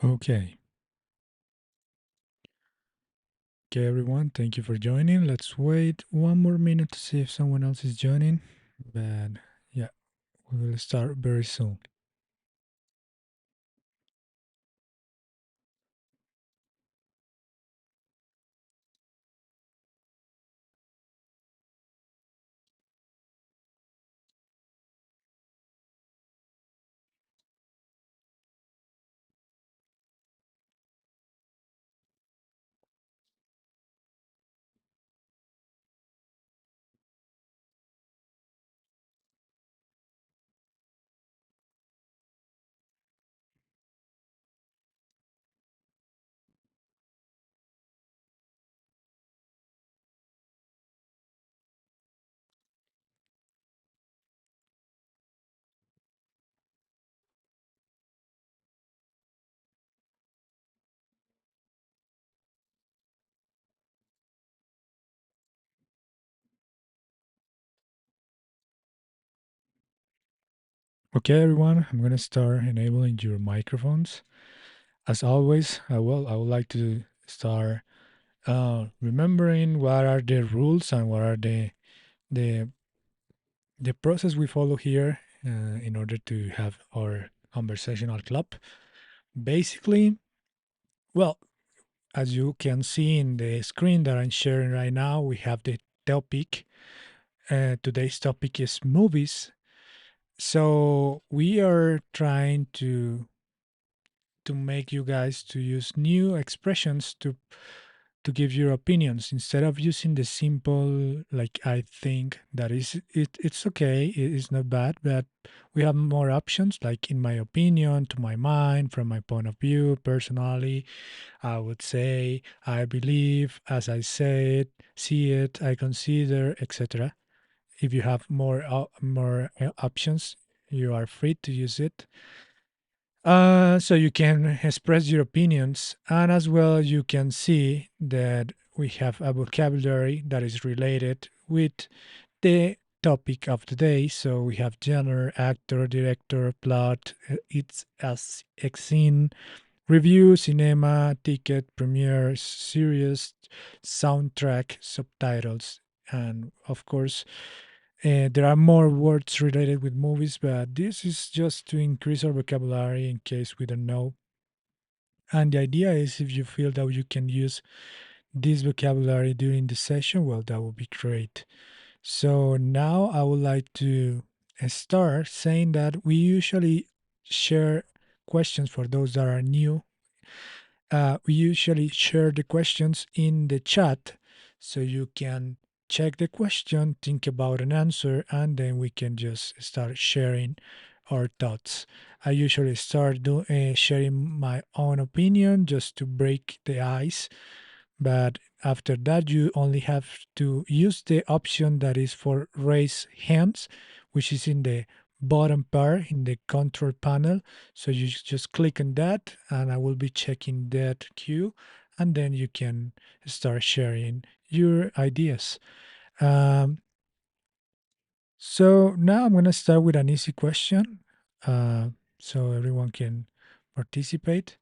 Okay. Okay, everyone. Thank you for joining. Let's wait one more minute to see if someone else is joining. But yeah, we will start very soon. Okay, everyone. I'm gonna start enabling your microphones. As always, I would like to start remembering what are the rules and what are the the process we follow here in order to have our conversational club. Basically, well, as you can see in the screen that I'm sharing right now, we have the topic. Today's topic is movies. So we are trying to make you guys to use new expressions to give your opinions instead of using the simple like I think that is it's okay, it is not bad, but we have more options like in my opinion, to my mind, from my point of view, personally. I would say, I believe, as I said, see it, I consider, etc. If you have more options, you are free to use it. So you can express your opinions, and as well you can see that we have a vocabulary that is related with the topic of the day. So we have genre, actor, director, plot, it's as scene, review, cinema, ticket, premiere, series, soundtrack, subtitles, and of course, there are more words related with movies, but this is just to increase our vocabulary in case we don't know. And the idea is if you feel that you can use this vocabulary during the session, well, that would be great. So now I would like to start saying that we usually share questions for those that are new. We usually share the questions in the chat so you can check the question, think about an answer, and then we can just start sharing our thoughts. I usually start sharing my own opinion just to break the ice, but after that, you only have to use the option that is for raise hands, which is in the bottom part in the control panel. So you just click on that, and I will be checking that queue, and then you can start sharing your ideas. Um, so now I'm going to start with an easy question so everyone can participate.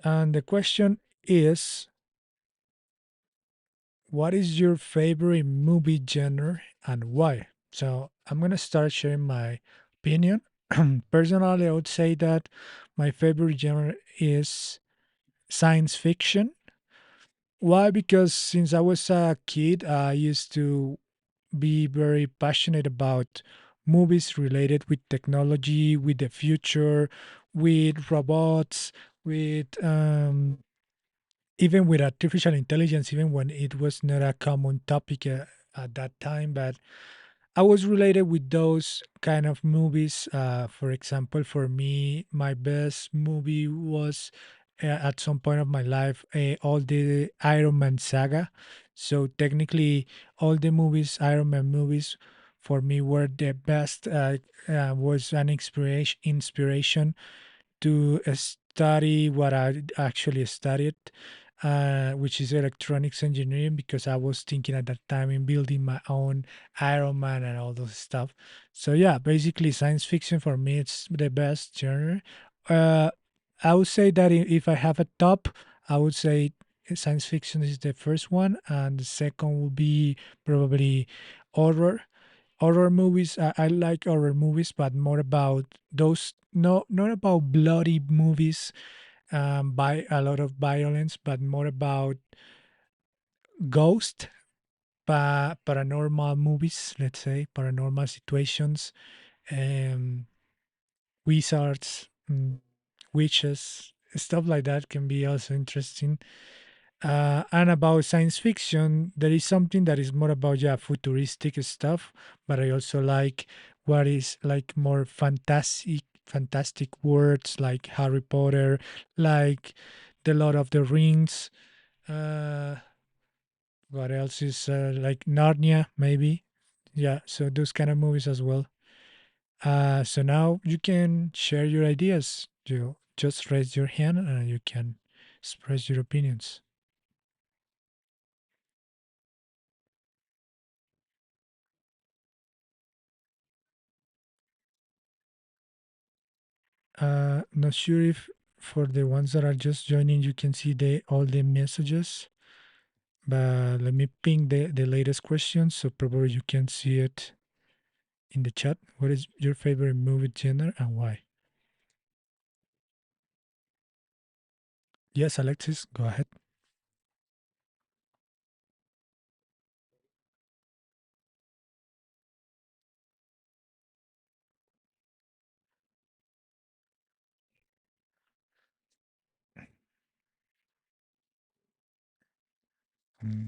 And the question is, what is your favorite movie genre and why? So I'm gonna start sharing my opinion. Personally, I would say that my favorite genre is science fiction. Why? Because since I was a kid, I used to be very passionate about movies related with technology, with the future, with robots, with even with artificial intelligence, even when it was not a common topic at that time, but I was related with those kind of movies. For example, for me, my best movie was at some point of my life all the Iron Man saga. So technically, all the movies, Iron Man movies, for me were the best. Was an inspiration to study what I actually studied, which is electronics engineering, because I was thinking at that time in building my own Iron Man and all those stuff. So yeah, basically science fiction for me it's the best genre. I would say that if I have a top, I would say science fiction is the first one, and the second will be probably horror. Horror movies. I like horror movies, but more about those. No, not about bloody movies. By a lot of violence, but more about ghost, paranormal movies. Let's say paranormal situations. Um, Wizards, witches, stuff like that can be also interesting. And about science fiction, there is something that is more about yeah futuristic stuff, but I also like what is like more fantastic words like Harry Potter, like The Lord of the Rings. Uh, what else is like Narnia maybe? Yeah, so those kind of movies as well. So now you can share your ideas. You just raise your hand and you can express your opinions. Not sure if for the ones that are just joining, you can see the all the messages. But let me ping the latest question so probably you can see it in the chat. What is your favorite movie genre and why? Yes, Alexis, go ahead.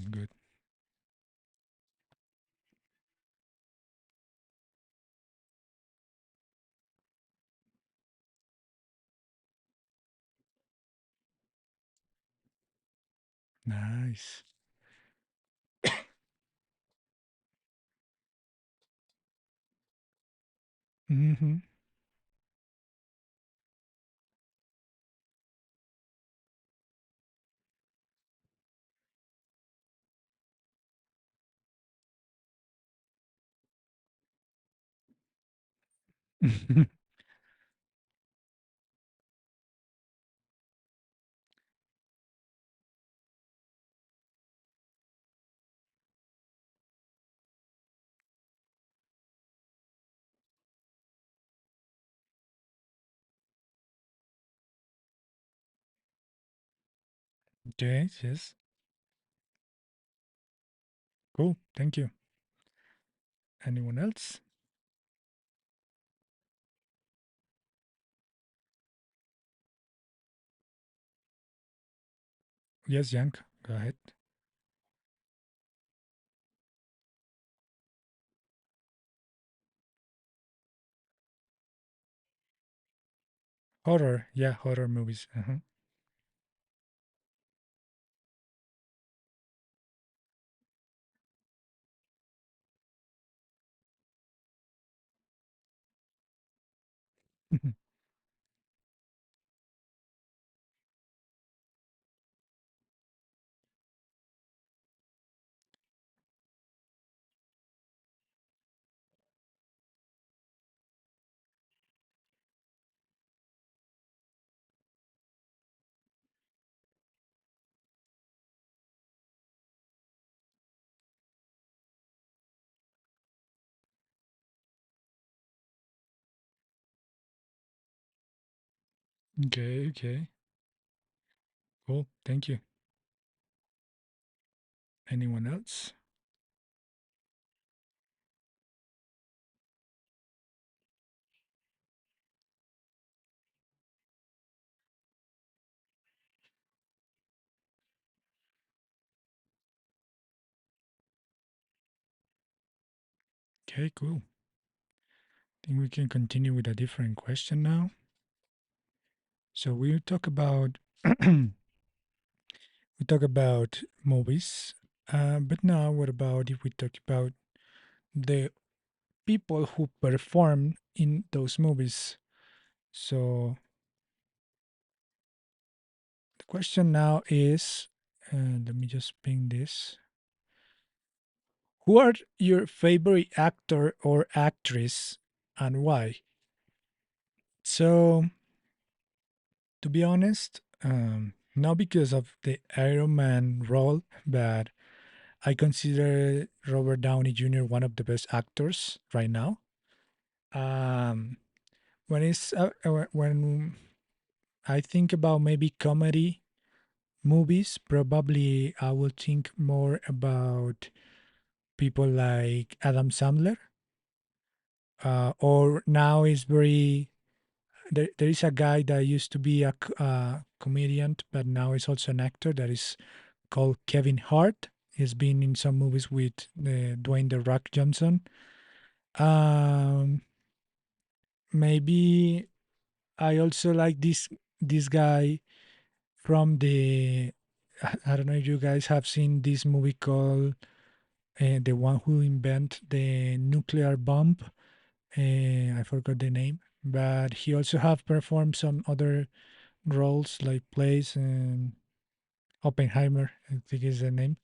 Good. Nice. Hmm. Okay, yes. Cool. Thank you. Anyone else? Yes, Yank, go ahead. Horror. Yeah, horror movies. Uh-huh. Okay, okay. Cool. Thank you. Anyone else? Okay, cool. Think we can continue with a different question now. So we talk about we talk about movies, but now what about if we talk about the people who perform in those movies? So the question now is, let me just ping this. Who are your favorite actor or actress and why? So To be honest, not because of the Iron Man role, but I consider Robert Downey Jr. one of the best actors right now. Um, when I think about maybe comedy movies, probably I will think more about people like Adam Sandler. Or now is very there is a guy that used to be a comedian, but now is also an actor that is called Kevin Hart. He's been in some movies with Dwayne the Rock Johnson. Um, Maybe I also like this guy from the. I don't know if you guys have seen this movie called the one who invent the nuclear bomb. I forgot the name, but he also have performed some other roles like plays and Oppenheimer. I think is the name.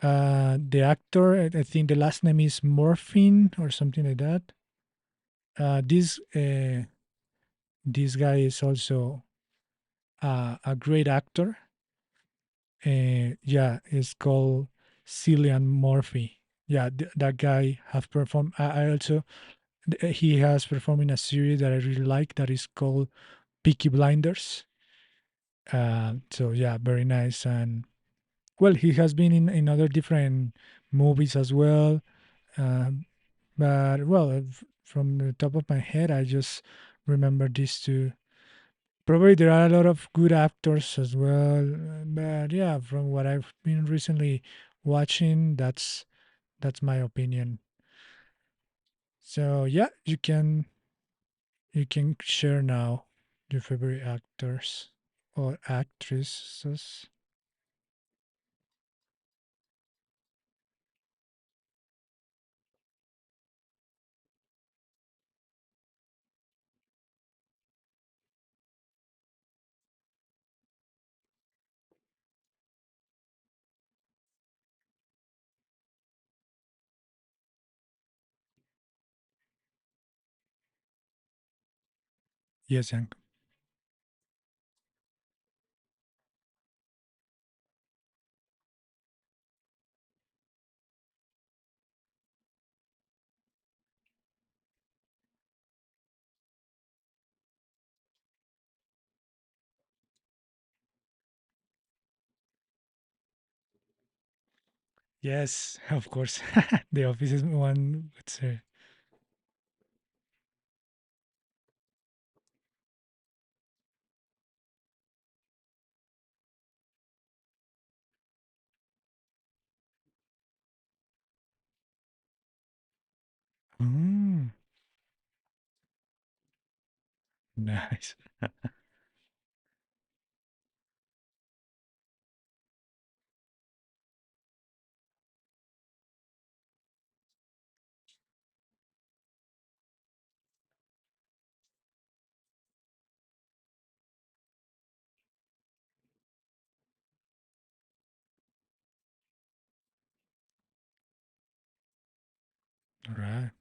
The actor, I think the last name is Morphine or something like that. This guy is also a great actor. Yeah, it's called Cillian Murphy. Yeah, that guy have performed. I also he has performed in a series that I really like that is called Peaky Blinders. So yeah, very nice. And well, he has been in other different movies as well. Um, but well, from the top of my head, I just remember these two. Probably there are a lot of good actors as well, but yeah, from what I've been recently watching, that's my opinion. So yeah, you can share now your favorite actors or actresses. Yes, Young. Yes, of course. The Office is one. It's mm, nice. All right.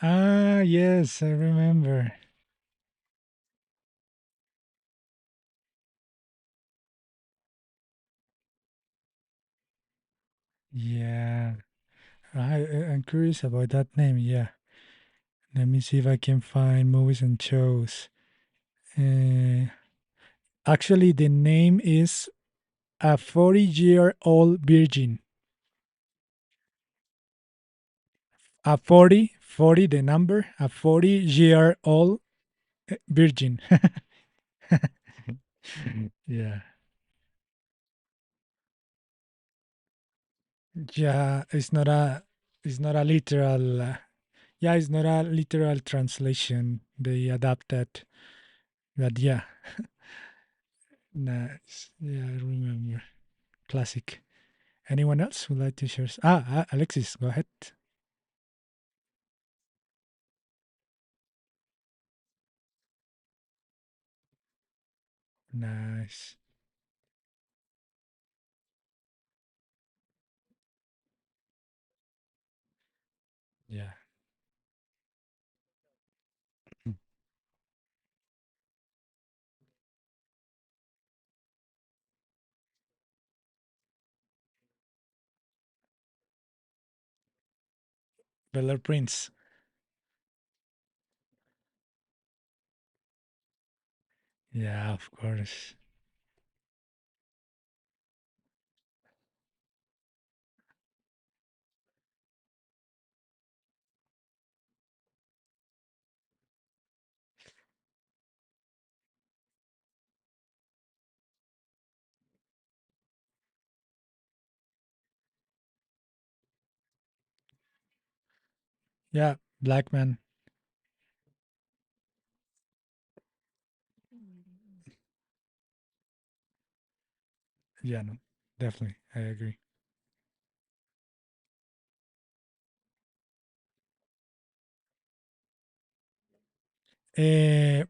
Ah, yes, I remember. Yeah, I'm curious about that name. Yeah, let me see if I can find movies and shows. Uh, Actually, the name is A 40-Year-Old Virgin. A 40, 40, the number, a 40-year-old virgin. Yeah. Yeah, it's not a literal yeah, it's not a literal translation. They adapted. But yeah, nice. Yeah, I remember. Classic. Anyone else would like to share? Alexis, go ahead. Nice. Yeah. Mm. Bel Prince. Yeah, of course. Yeah, Black Man. Yeah, no, definitely. I agree. Uh,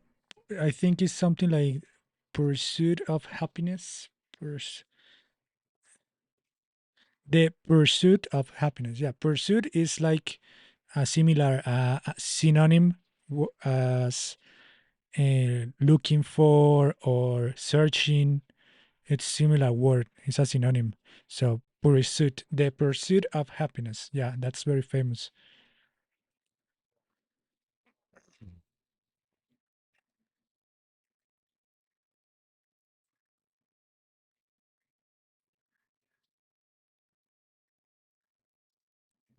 I think it's something like Pursuit of Happiness. Purs- the Pursuit of Happiness. Yeah, Pursuit is like a similar a synonym as looking for or searching. It's similar word. It's a synonym. So pursuit, the pursuit of happiness. Yeah, that's very famous.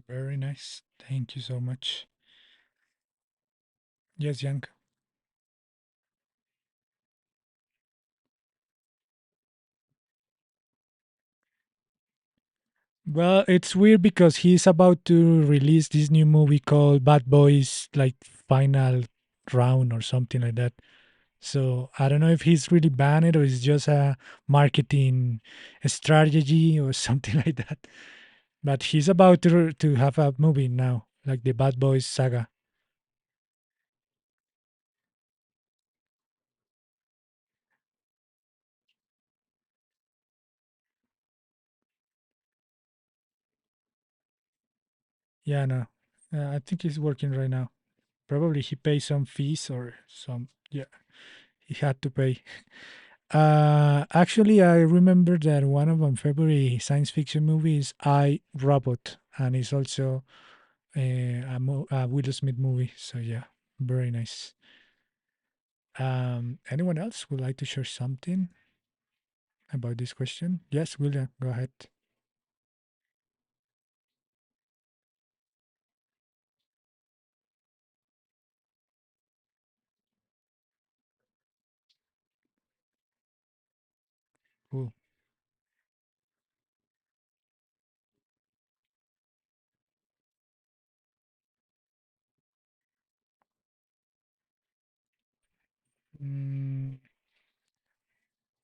Very nice. Thank you so much. Yes, Yank. Well, it's weird because he's about to release this new movie called Bad Boys, like Final Round or something like that. So I don't know if he's really banned or it's just a marketing strategy or something like that. But he's about to have a movie now, like the Bad Boys saga. Yeah, no, I think he's working right now. Probably he pays some fees or some. Yeah, he had to pay. Actually, I remember that one of my favorite science fiction movies, I Robot, and it's also a Will Smith movie. So yeah, very nice. Anyone else would like to share something about this question? Yes, William, go ahead. Cool.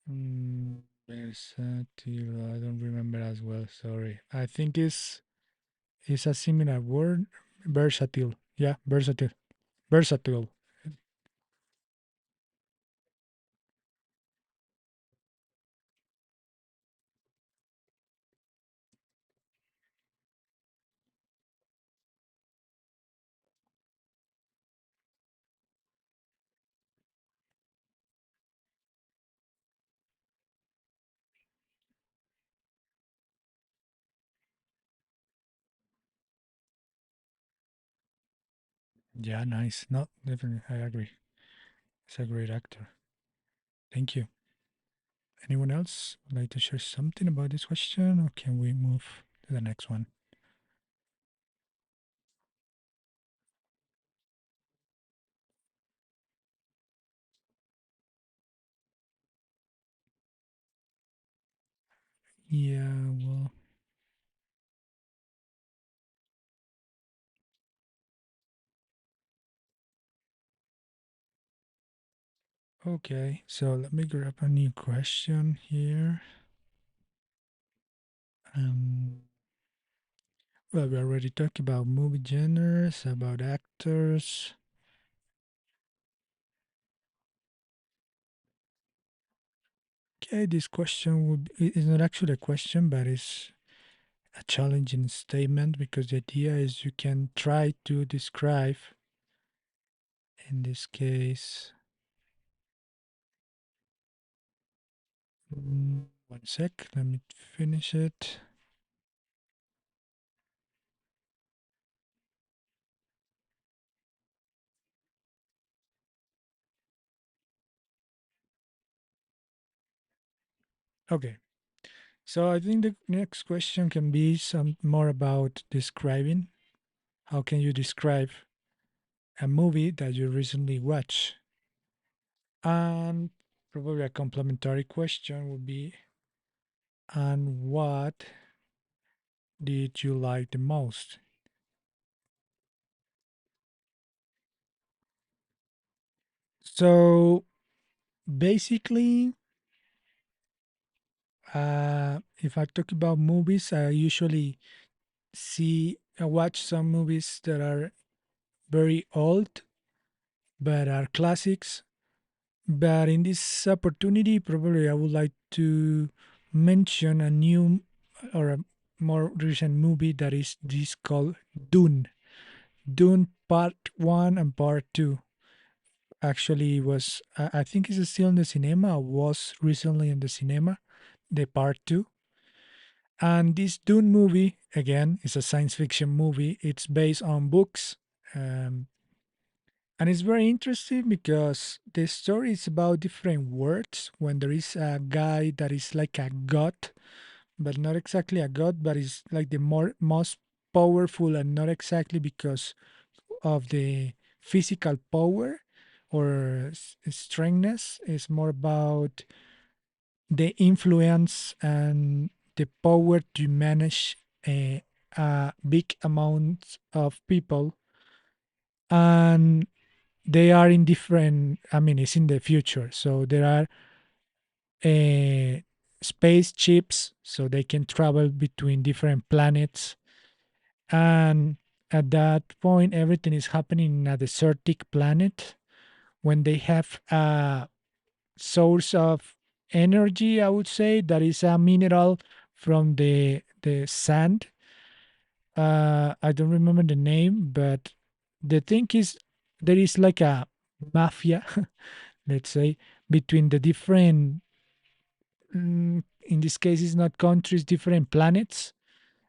Mm, Versatile. I don't remember as well. Sorry. I think it's a similar word. Versatile. Yeah, versatile. Versatile. Yeah, nice. No, definitely. I agree. It's a great actor. Thank you. Anyone else would like to share something about this question, or can we move to the next one? Yeah, well, okay. So let me grab a new question here. Um, well, we already talked about movie genres, about actors. Okay, this question would is not actually a question, but it's a challenging statement because the idea is you can try to describe, in this case, 1 sec, let me finish it. Okay, so I think the next question can be some more about describing. How can you describe a movie that you recently watched? And probably a complementary question would be, and what did you like the most? So basically, if I talk about movies, I usually watch some movies that are very old but are classics. But in this opportunity, probably I would like to mention a new or a more recent movie that is this called Dune. Dune Part 1 and Part 2. Actually was I think it's still in the cinema, or was recently in the cinema, the Part 2. And this Dune movie, again, is a science fiction movie. It's based on books. Um, and it's very interesting because the story is about different worlds. When there is a guy that is like a god, but not exactly a god, but is like the most powerful, and not exactly because of the physical power or strengthness. It's more about the influence and the power to manage a big amount of people. And they are in different, I mean, it's in the future. So there are spaceships, so they can travel between different planets. And at that point, everything is happening in a desertic planet when they have a source of energy, I would say, that is a mineral from the sand. I don't remember the name, but the thing is, there is like a mafia, let's say, between the different, in this case, it's not countries, different planets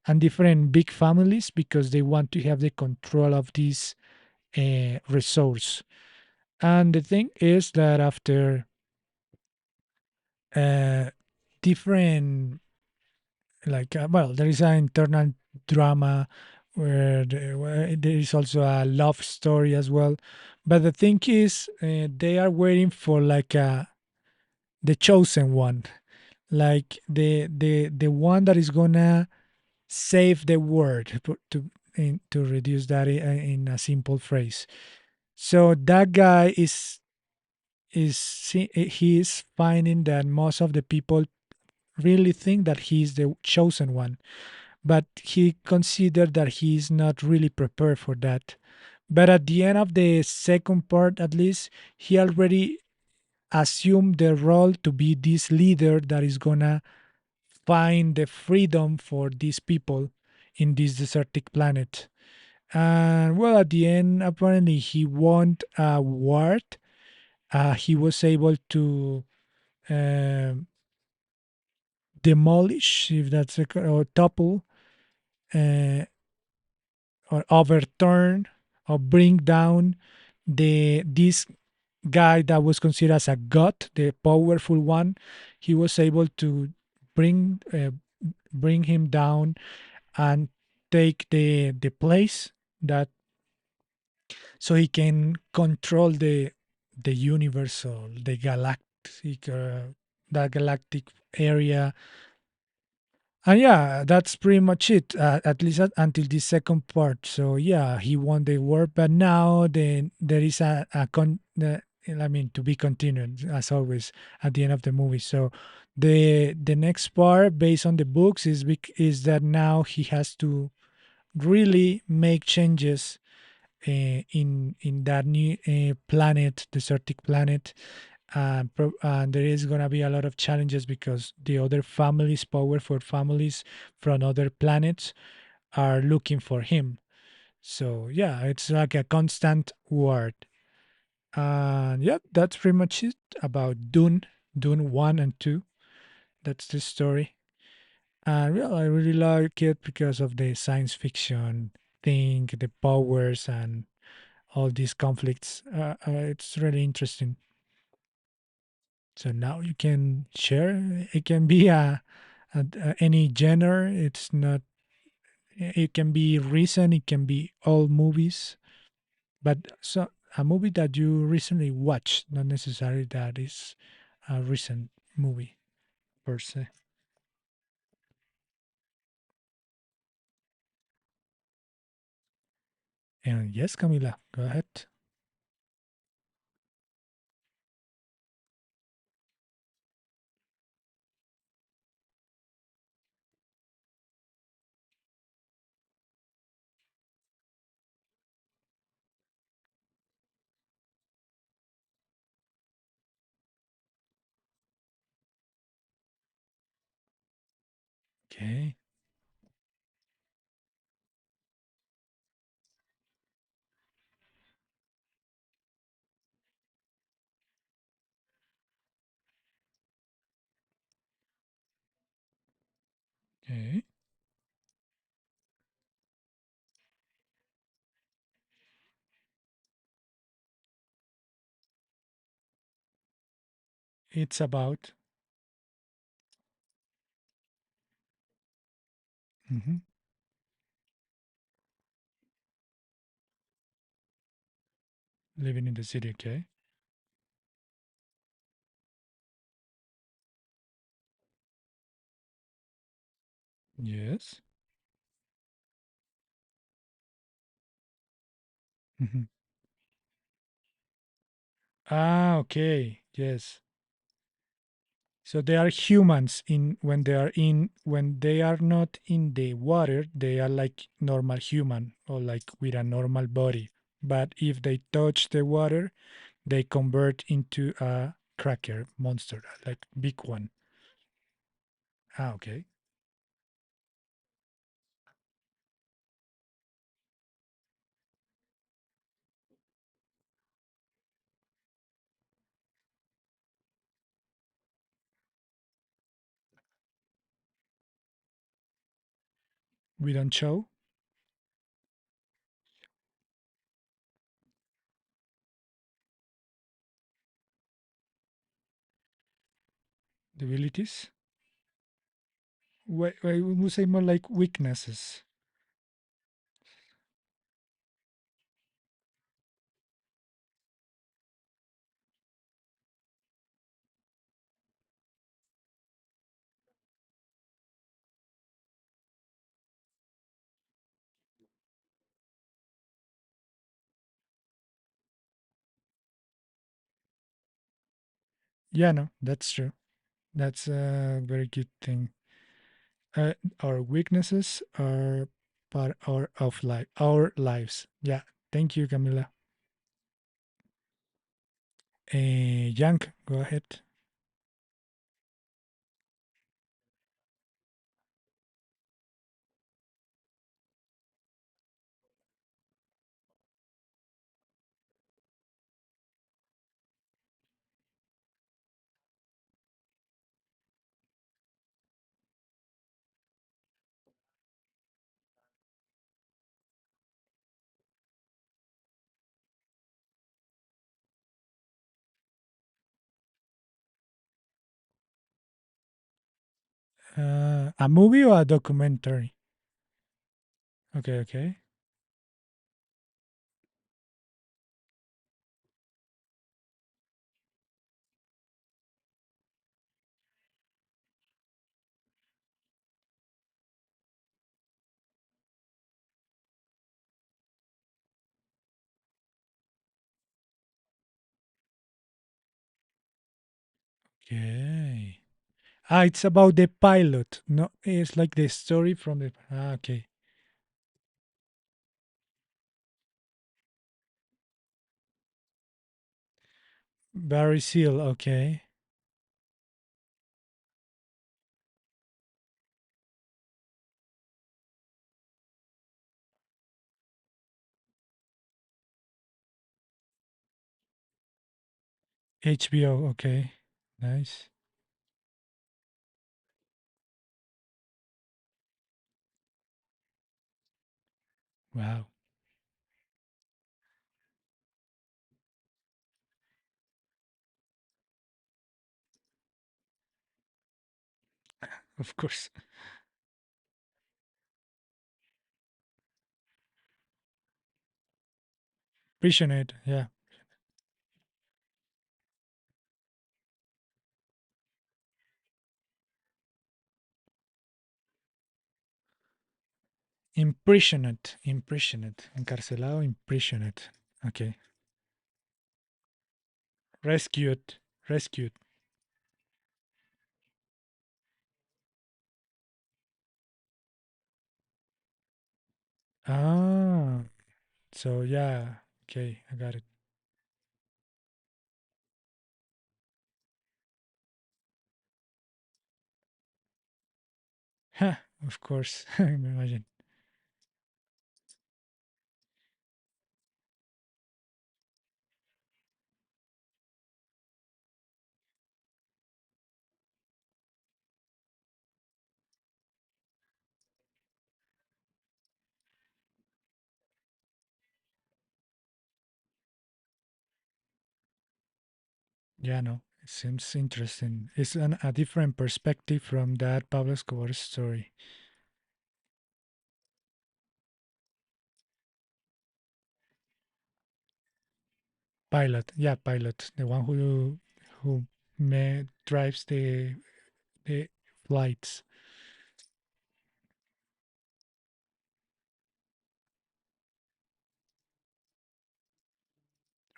and different big families because they want to have the control of this resource. And the thing is that after uh, different, like, well, there is an internal drama where there is also a love story as well. But the thing is, they are waiting for like the chosen one, like the one that is gonna save the world, to reduce that in a simple phrase. So that guy he is finding that most of the people really think that he is the chosen one, but he considered that he is not really prepared for that. But at the end of the second part, at least, he already assumed the role to be this leader that is gonna find the freedom for these people in this desertic planet. And well, at the end, apparently, he won a award. He was able to um demolish, if that's or topple, uh, or overturn, or bring down this guy that was considered as a god, the powerful one. He was able to bring uh, bring him down and take the place that, so he can control the universe, or the galactic, that galactic area. And yeah, that's pretty much it, at least until the second part. So yeah, he won the war, but now there is I mean, to be continued as always at the end of the movie. So the next part, based on the books, is that now he has to really make changes in that new planet, desertic planet, and there is going to be a lot of challenges because the other families, powerful families from other planets, are looking for him. So yeah, it's like a constant war. And yeah, that's pretty much it about Dune 1 and 2. That's the story. And well, I really like it because of the science fiction thing, the powers, and all these conflicts. It's really interesting. So now you can share. It can be any genre. It's not. It can be recent. It can be old movies. But so a movie that you recently watched, not necessarily that is a recent movie per se. And yes, Camila, go ahead. Okay. Okay. It's about mhm, living in the city. Okay. Yes. Mhm. Ah, okay. Yes. So they are humans in when they are not in the water, they are like normal human or like with a normal body. But if they touch the water, they convert into a cracker monster, like big one. Ah, okay. We don't show the abilities. We would say more like weaknesses. Yeah, no, that's true. That's a very good thing. Our weaknesses are part of life, our lives. Yeah. Thank you, Camila. Yank, go ahead. A movie or a documentary? Okay, okay. Okay. Ah, it's about the pilot. No, it's like the story from the. Ah, okay. Barry Seal. Okay. HBO. Okay. Nice. Wow. Of course. Passionate. Yeah. Impressionate. Impressionate. Encarcelado. Impressionate. Okay. Rescued. Rescued. Ah. So yeah. Okay. I got it. Huh. Of course. I can imagine. Yeah. No. It seems interesting. It's a different perspective from that Pablo Escobar story. Pilot. Yeah. Pilot. The one who drives the flights.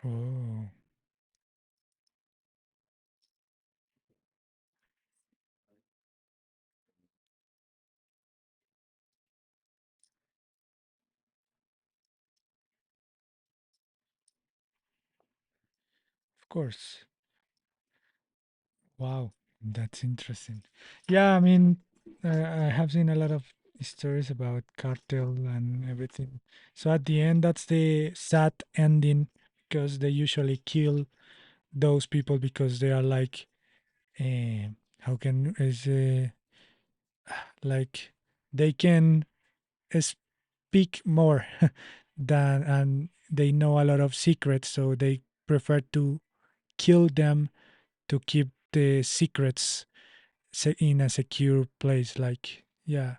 Oh. Of course. Wow, that's interesting. Yeah, I mean, I have seen a lot of stories about cartel and everything. So at the end, that's the sad ending because they usually kill those people because they are like, uh, how can is like they can speak more than and they know a lot of secrets, so they prefer to kill them to keep the secrets in a secure place. Like, yeah,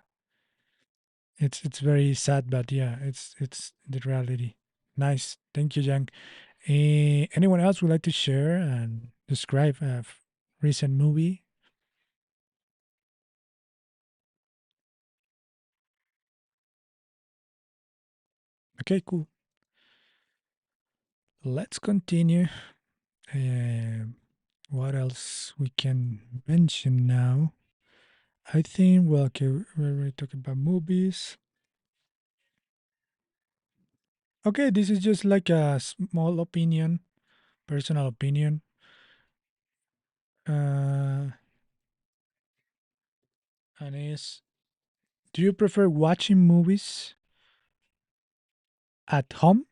it's very sad, but yeah, it's the reality. Nice, thank you, Jang. Anyone else would like to share and describe a recent movie? Okay, cool. Let's continue. Um what else we can mention now? I think, well, okay, we're already talking about movies. Okay, this is just like a small opinion, personal opinion. Uh, and is, do you prefer watching movies at home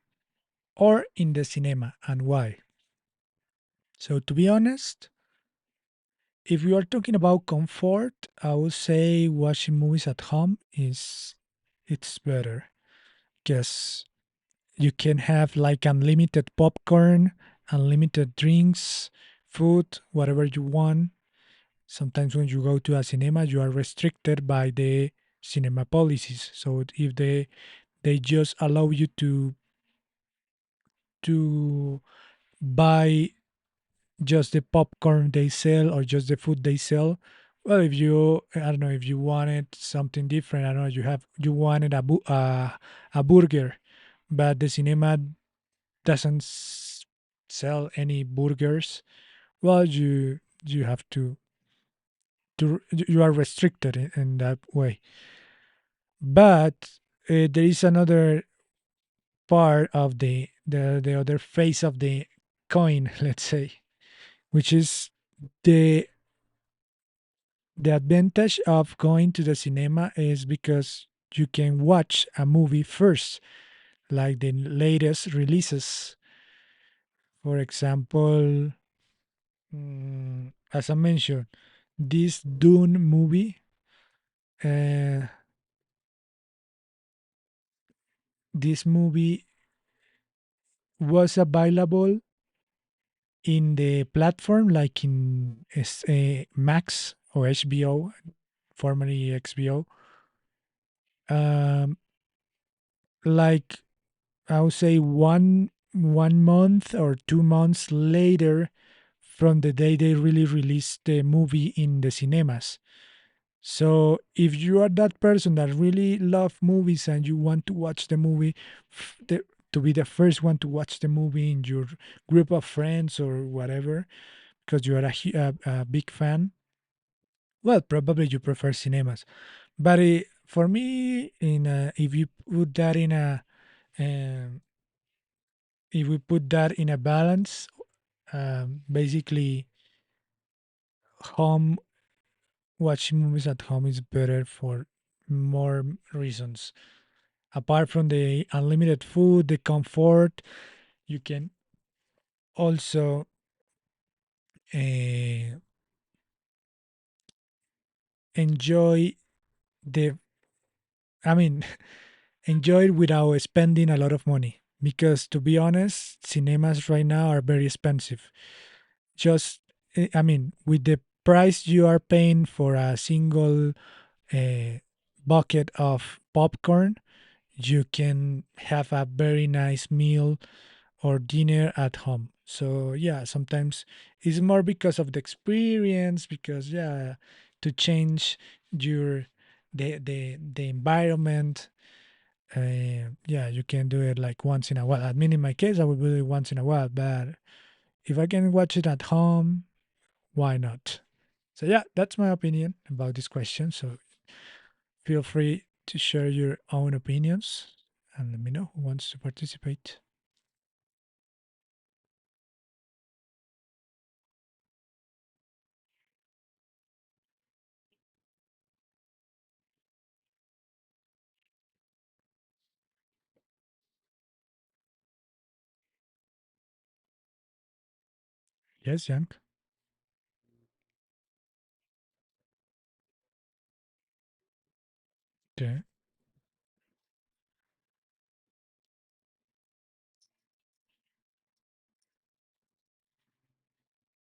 or in the cinema, and why? So, to be honest, if you are talking about comfort, I would say watching movies at home is it's better because you can have like unlimited popcorn, unlimited drinks, food, whatever you want. Sometimes when you go to a cinema, you are restricted by the cinema policies. So if they just allow you to buy just the popcorn they sell or just the food they sell. Well, if you, I don't know, if you wanted something different, I don't know, you wanted a burger, but the cinema doesn't sell any burgers. Well, you have to you are restricted in that way. But there is another part of the other face of the coin, let's say. which is the the advantage of going to the cinema is because you can watch a movie first, like the latest releases. For example, as I mentioned, this Dune movie, uh, this movie was available in the platform, like in Max or HBO, formerly XBO, um, like I would say one month or 2 months later from the day they really released the movie in the cinemas. So if you are that person that really love movies and you want to watch the movie, to be the first one to watch the movie in your group of friends or whatever, because you are a big fan, well, probably you prefer cinemas. But for me, if you put that in a um, if we put that in a balance, basically, home watching movies at home is better for more reasons. Apart from the unlimited food, the comfort, you can also uh, enjoy the. I mean, enjoy it without spending a lot of money. Because to be honest, cinemas right now are very expensive. Just, I mean, with the price you are paying for a single bucket of popcorn, you can have a very nice meal or dinner at home. So yeah, sometimes it's more because of the experience, because yeah, to change your the environment. Yeah, you can do it like once in a while. I mean, in my case, I would do it once in a while, but if I can watch it at home, why not? So yeah, that's my opinion about this question. So feel free to share your own opinions and let me know who wants to participate. Yes, Young. Okay,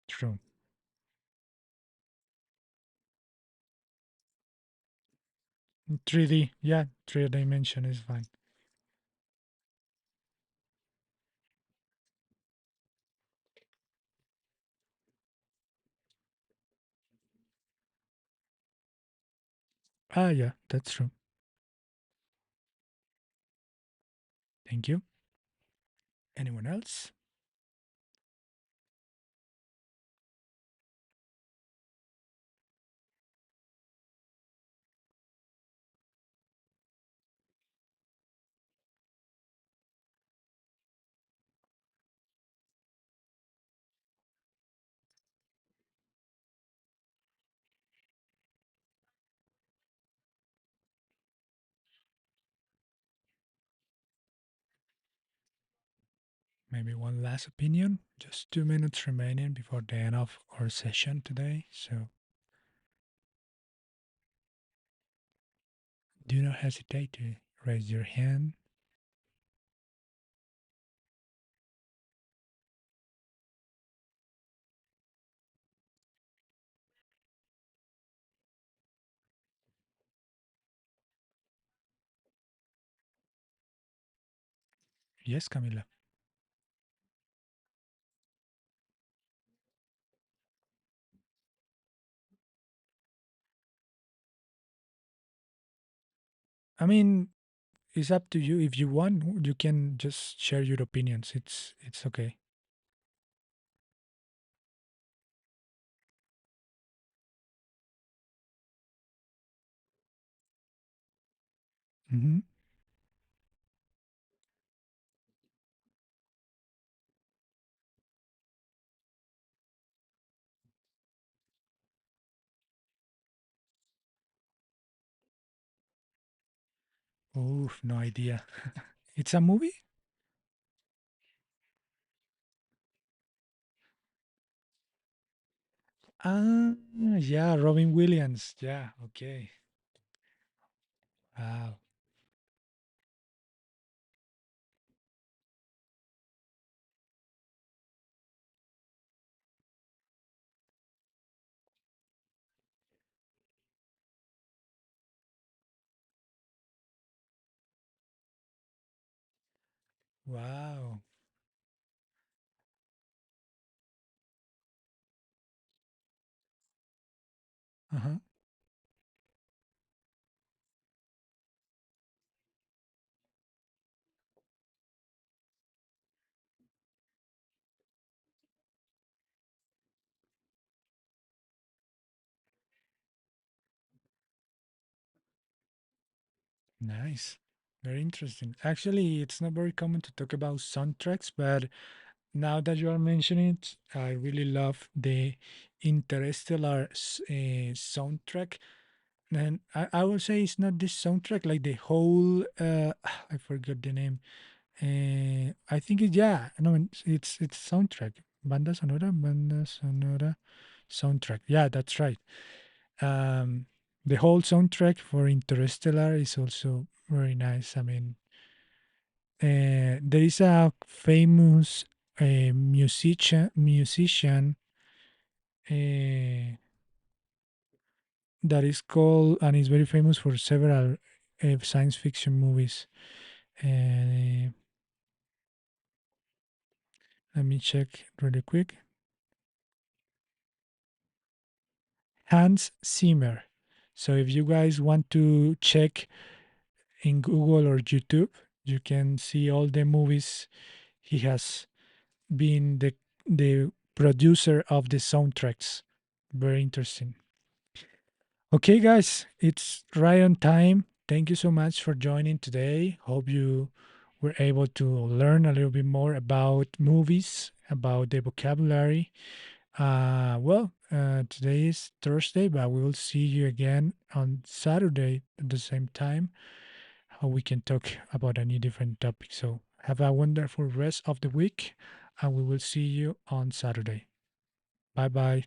true. 3D, yeah, three dimension is fine. Ah, yeah, that's true. Thank you. Anyone else? Maybe one last opinion. Just 2 minutes remaining before the end of our session today. So do not hesitate to raise your hand. Yes, Camila. I mean, it's up to you. If you want, you can just share your opinions. It's okay. Hmm. Oof, no idea. It's a movie? Ah, yeah, Robin Williams. Yeah, okay. Wow. Wow. Uh-huh. Nice. Very interesting. Actually, it's not very common to talk about soundtracks, but now that you are mentioning it, I really love the Interstellar soundtrack. And I will say it's not this soundtrack, like the whole, I forgot the name. I think it's, yeah, no, it's soundtrack. Banda sonora, soundtrack. Yeah, that's right. Um, the whole soundtrack for Interstellar is also very nice. I mean, there is a famous musician uh, that is called and is very famous for several science fiction movies. Uh, Let me check really quick. Hans Zimmer. So if you guys want to check in Google or YouTube, you can see all the movies he has been the producer of the soundtracks. Very interesting. Okay, guys, it's right on time. Thank you so much for joining today. Hope you were able to learn a little bit more about movies, about the vocabulary. Today is Thursday, but we will see you again on Saturday at the same time. How we can talk about a new different topic. So have a wonderful rest of the week, and we will see you on Saturday. Bye bye.